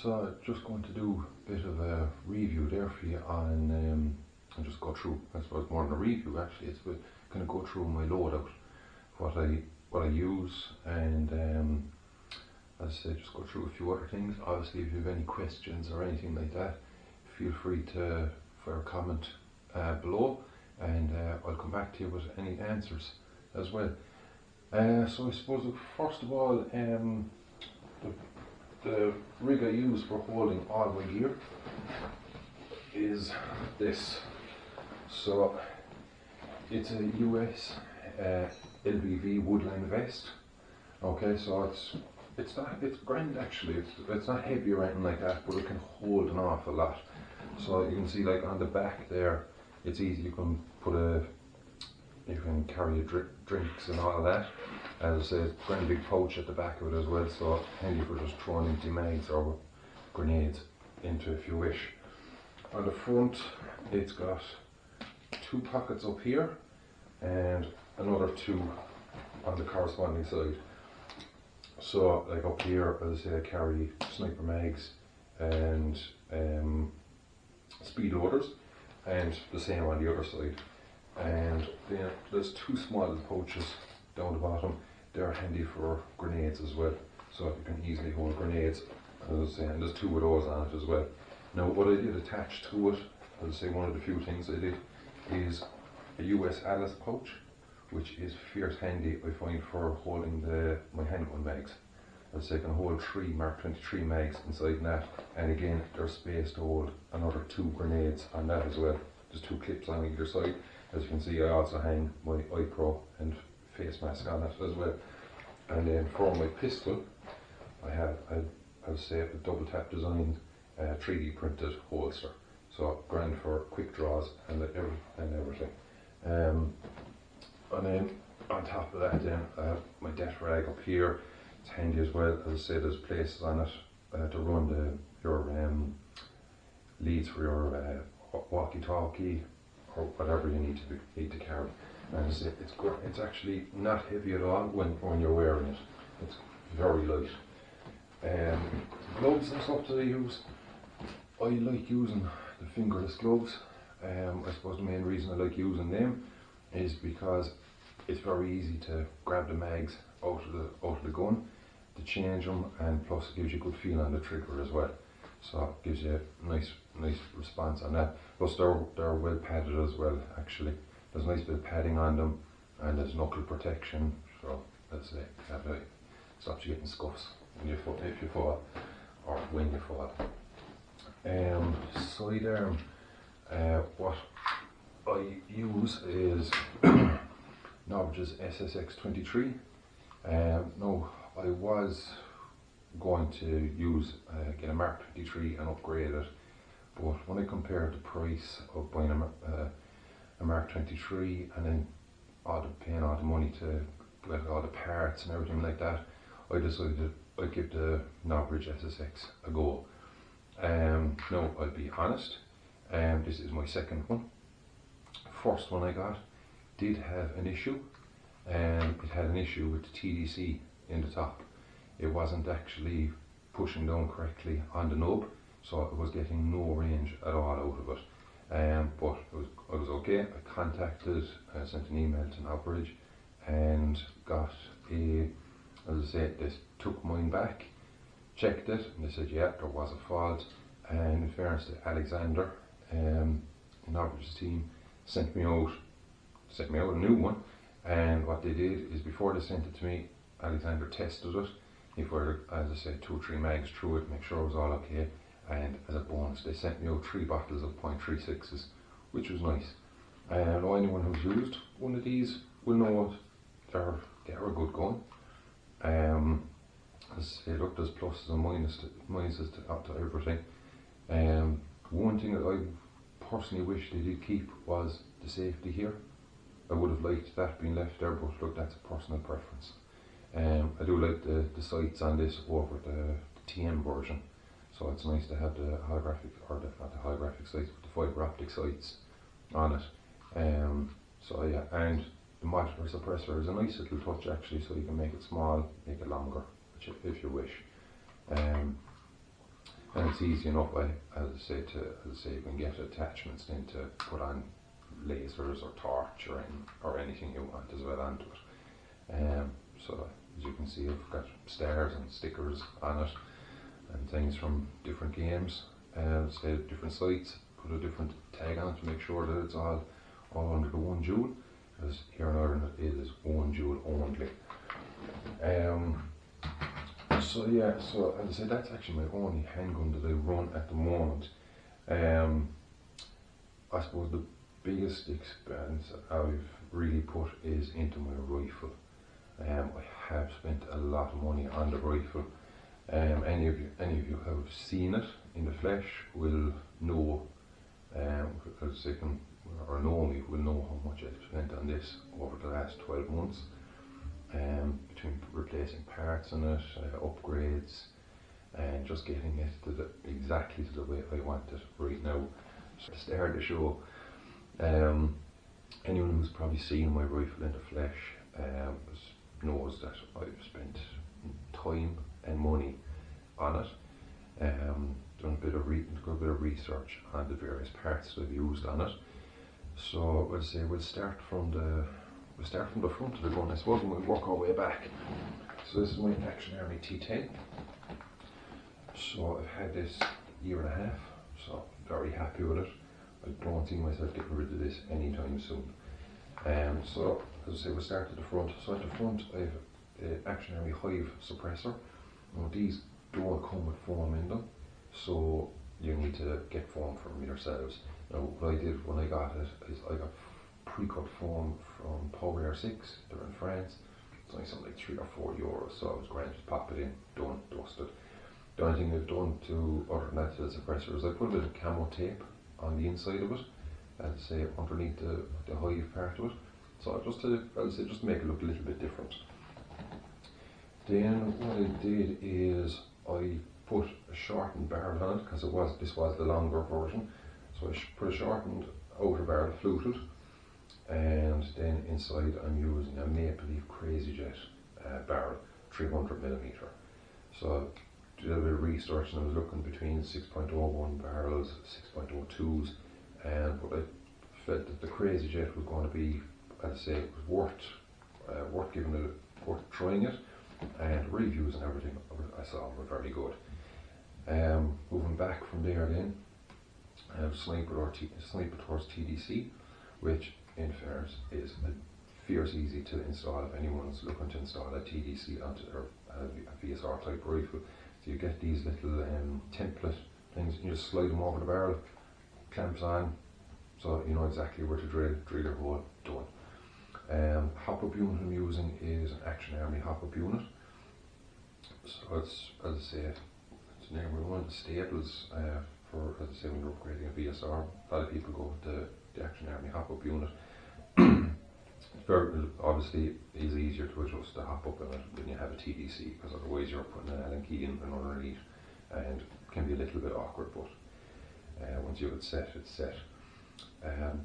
So just going to do a bit of a review there for you on, and just go through, I suppose more than a review actually, it's going to go through my loadout, what I use, and as I say, just go through a few other things. Obviously if you have any questions or anything like that, feel free to fire a comment below, and I'll come back to you with any answers as well. So I suppose, look, first of all, the rig I use for holding all my gear is this. So it's a US LBV woodline vest. Okay, so it's grand actually. It's not heavy or anything like that, but it can hold an awful lot. So you can see, like on the back there, it's easy. You can carry your drinks and all of that. As I say, grand big pouch at the back of it as well, so handy for just throwing empty mags or grenades into if you wish. On the front, it's got 2 pockets up here and another 2 on the corresponding side. So like up here, as I say, I carry sniper mags and speed loaders, and the same on the other side. And then there's 2 small little pouches down the bottom. They're handy for grenades as well, so you can easily hold grenades, as I say, and there's 2 of those on it as well. Now what I did attach to it, as I say, one of the few things I did is a US Alice pouch, which is fierce handy, I find, for holding my handgun mags. As I say, I can hold 3 Mark 23 mags inside that, and again there's space to hold another 2 grenades on that as well. There's 2 clips on either side. As you can see, I also hang my iPro and face mask on it as well. And then for my pistol, I have I'll say a double tap designed 3D printed holster. So grand for quick draws and everything. And then on top of that, then I have my death rag up here. It's handy as well. As I say, there's places on it to run your leads for your walkie-talkie or whatever you need to carry. And as I say, it's good. It's actually not heavy at all when you're wearing it. It's very light. Gloves and stuff that I use, I like using the fingerless gloves. I suppose the main reason I like using them is because it's very easy to grab the mags out of the gun, to change them, and plus it gives you a good feel on the trigger as well. So it gives you a nice response on that. Plus they're well padded as well actually. There's a nice bit of padding on them, and there's knuckle protection, so that's it. That stops you getting scuffs if you fall, or when you fall. Sidearm, what I use is Norwich's SSX-23. No, I was going to get a Mark 23 and upgrade it, but when I compared the price of buying a Mark 23 and then paying all the money to get all the parts and everything like that, I decided I'd give the Norwich SSX a go. Now I'll be honest, this is my second one. First one I got did have an issue. It had an issue with the TDC in the top. It wasn't actually pushing down correctly on the nub, so it was getting no range at all out of it. But I was okay. I sent an email to Norwich and got as I say, they took mine back, checked it, and they said yeah, there was a fault. And in fairness to Alexander, Norwich's team sent me out a new one. And what they did is, before they sent it to me, Alexander tested it. If we're, as I say, 2 or 3 mags through it, make sure it was all okay. And as a bonus, they sent me out 3 bottles of .36s, which was nice. And anyone who's used one of these will know they're a good gun. As I say, look, there's pluses and minuses to everything. One thing that I personally wish they did keep was the safety here. I would have liked that being left there, but look, that's a personal preference. I do like the sights on this over the TM version, so it's nice to have the holographic, or not the holographic sights, but the fibre optic sights on it. So yeah, and the modular suppressor is a nice little touch actually, so you can make it small, make it longer, if you wish. and it's easy enough. As I say, you can get attachments then to put on lasers or torch or anything you want as well onto it. So as you can see, I've got stars and stickers on it and things from different games, say different sites. Put a different tag on to make sure that it's all under the 1 joule, because here in Ireland it is 1 joule only. So yeah, so as I say, that's actually my only handgun that I run at the moment. I suppose the biggest expense I've really put is into my rifle. I have spent a lot of money on the rifle. Any of you who have seen it in the flesh will know, as they can or know me, will know how much I've spent on this over the last 12 months. Between replacing parts on it, upgrades, and just getting it to exactly to the way I want it right now. So to start the show, anyone who's probably seen my rifle in the flesh knows that I've spent time and money on it. Done a bit of research on the various parts that I've used on it. So we'll say we'll start from the front of the gun, I suppose, and we'll work our way back. So this is my Action Army T10. So I've had this 1.5 years, so very happy with it. I don't see myself getting rid of this anytime soon. So as I say, we'll start at the front. So at the front I have the Action Army Hive suppressor. Now these don't come with foam in them, so you need to get foam from yourselves. Now what I did when I got it is I got pre-cut foam from Power Air 6, they're in France. It's only something like €3 or €4, so I was grand, just pop it in, done, dusted. The only thing I've done to, other than that, to the suppressor is I put a bit of camo tape on the inside of it, and say underneath the hive part of it. So just to make it look a little bit different. Then what I did is I put a shortened barrel on it, because this was the longer version. So I put a shortened outer barrel fluted, and then inside I'm using a Maple Leaf Crazy Jet barrel, 300mm. So I did a bit of research and I was looking between 6.01 barrels, 6.02s, but I felt that the Crazy Jet was going to be, I'd say, it was worth trying it, and reviews and everything I saw were very good. Moving back from there then, I have Sniper towards TDC, which in fairness is fierce easy to install if anyone's looking to install a TDC onto their a VSR type rifle. So you get these little template things, you just slide them over the barrel, clamps on, so you know exactly where to drill your hole, done. Hop-up unit I'm using is an Action Army hop-up unit. So it's, as I say, it's nearly one of the staples for, as I say, when you're upgrading a VSR. A lot of people go with the Action Army hop-up unit. Very, obviously, is easier to adjust the hop-up in it when you have a TDC, because otherwise you're putting an Allen key in and underneath, and it can be a little bit awkward, but once you have it set, it's set.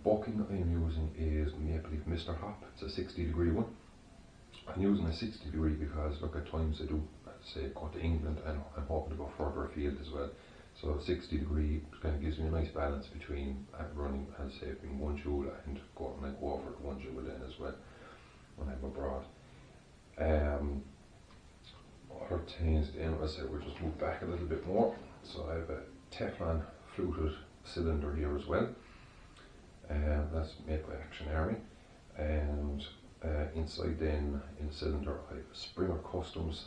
Bucking I'm using is Maple Leaf Mr. Hop. It's a 60-degree one. I'm using a 60-degree because, look, at times I do, say, go to England and I'm hoping to go further afield as well. So 60-degree kind of gives me a nice balance between running, as I say, being 1 joule and go over 1 joule then as well when I'm abroad. Other things then, as I say, we'll just move back a little bit more. So I have a Teflon fluted cylinder here as well. That's made by Action Army. And inside then, in the cylinder, I have a Springer Customs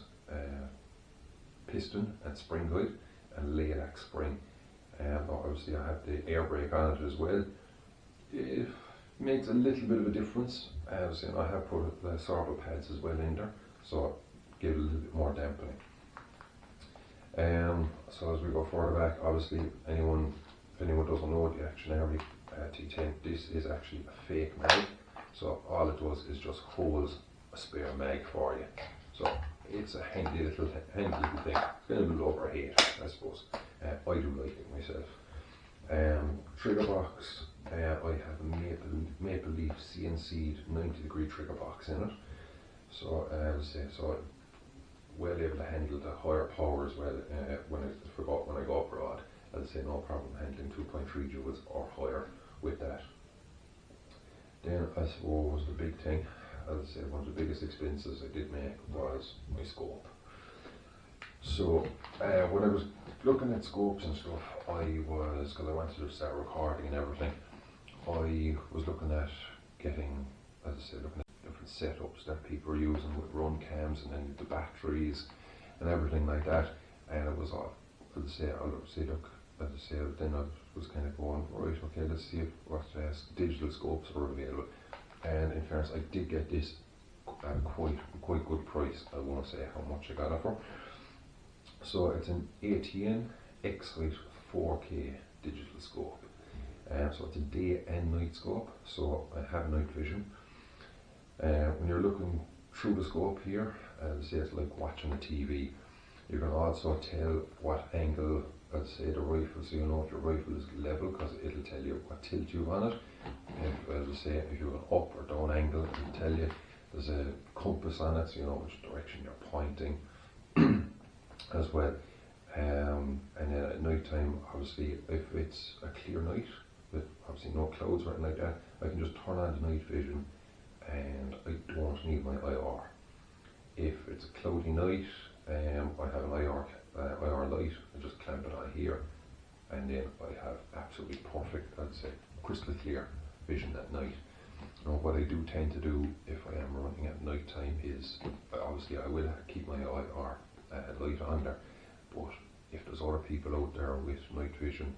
piston and spring guide, and Loadout spring. Obviously I have the air brake on it as well. It makes a little bit of a difference. As I have put the sorbo pads as well in there, so give it a little bit more dampening. So as we go further back, obviously if anyone doesn't know the Action Army T10, this is actually a fake mag. So all it does is just holds a spare mag for you. So it's a handy little thing. It's a little overhead, I suppose. I do like it myself. Trigger box, I have a Maple Leaf CNC'd 90-degree trigger box in it. So so well able to handle the higher power as well when I go for say no problem handling 2.3 joules or higher with that. Then I suppose the big thing, as I say, one of the biggest expenses I did make was my scope. So when I was looking at scopes and stuff, because I wanted to start recording and everything, I was looking at getting, as I say, looking at different setups that people are using with run cams and then the batteries and everything like that. And it was all, as I say, then I was kind of going, right, okay, let's see what digital scopes are available. And in fairness, I did get this at a quite good price. I won't say how much I got it for. So it's an ATN X-Lite 4K digital scope. So it's a day and night scope, so I have night vision. When you're looking through the scope here, as I say, it's like watching a TV. You can also tell what angle, let's say, the rifle, so you know if your rifle is level, because it'll tell you what tilt you've on it. If, as I say, if you're an up or down angle, it'll tell you. There's a compass on it, so you know which direction you're pointing as well. And then at night time, obviously, if it's a clear night with obviously no clouds or anything like that, I can just turn on the night vision and I don't need my IR. If it's a cloudy night, I have an IR light. I just clamp it on here, and then I have absolutely perfect, I'd say, crystal clear vision at night. Now, what I do tend to do if I am running at night time is, obviously I will keep my IR light on there, but if there's other people out there with night vision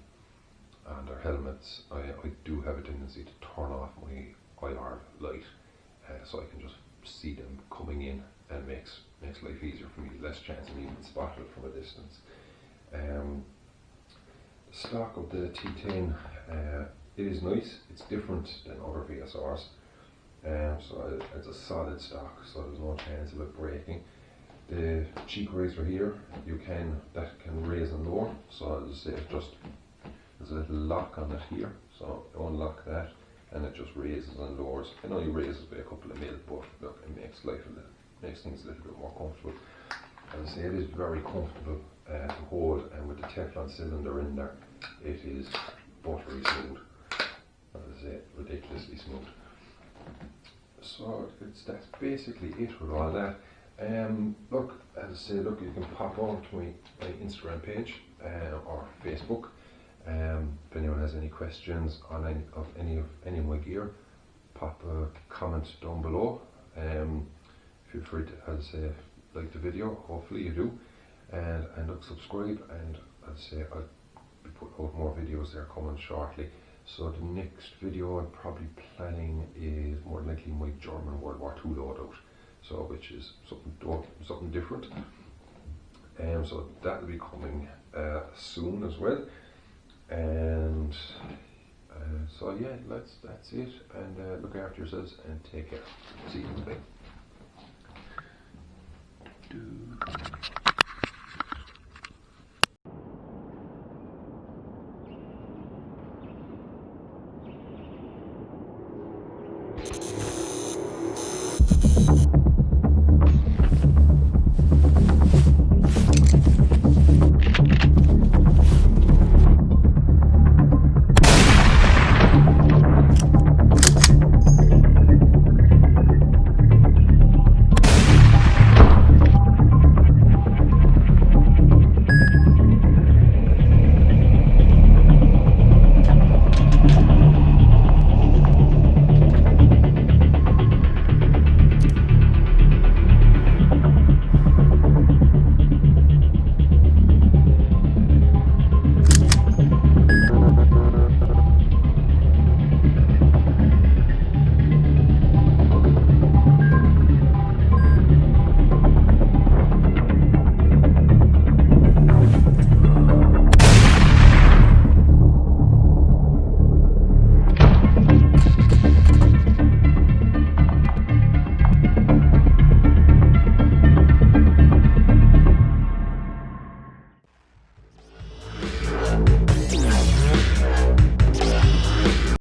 and their helmets, I do have a tendency to turn off my IR light, so I can just see them coming in, and makes life easier for me, less chance of even spotted from a distance. The stock of the T10, it is nice. It's different than other VSRs, so it's a solid stock, so there's no chance of it breaking. The cheek raiser here, that can raise and lower, so as I say, there's a little lock on it here, so you unlock that and it just raises and lowers. It only raises by a couple of mil, but look, it makes things a little bit more comfortable. As I say, it is very comfortable to hold, and with the Teflon cylinder in there, it is buttery smooth. As I say, ridiculously smooth. So that's basically it with all that. Look, as I say, you can pop on to my Instagram page or Facebook. If anyone has any questions on any of my gear, pop a comment down below. Feel free to, as I say, like the video. Hopefully you do, and look, subscribe. And as I say, I'll be putting out more videos there coming shortly. So the next video I'm probably planning is more likely my German World War II loadout, so which is something different. So that will be coming soon as well. And so yeah, that's it. And look after yourselves and take care. See you in a bit.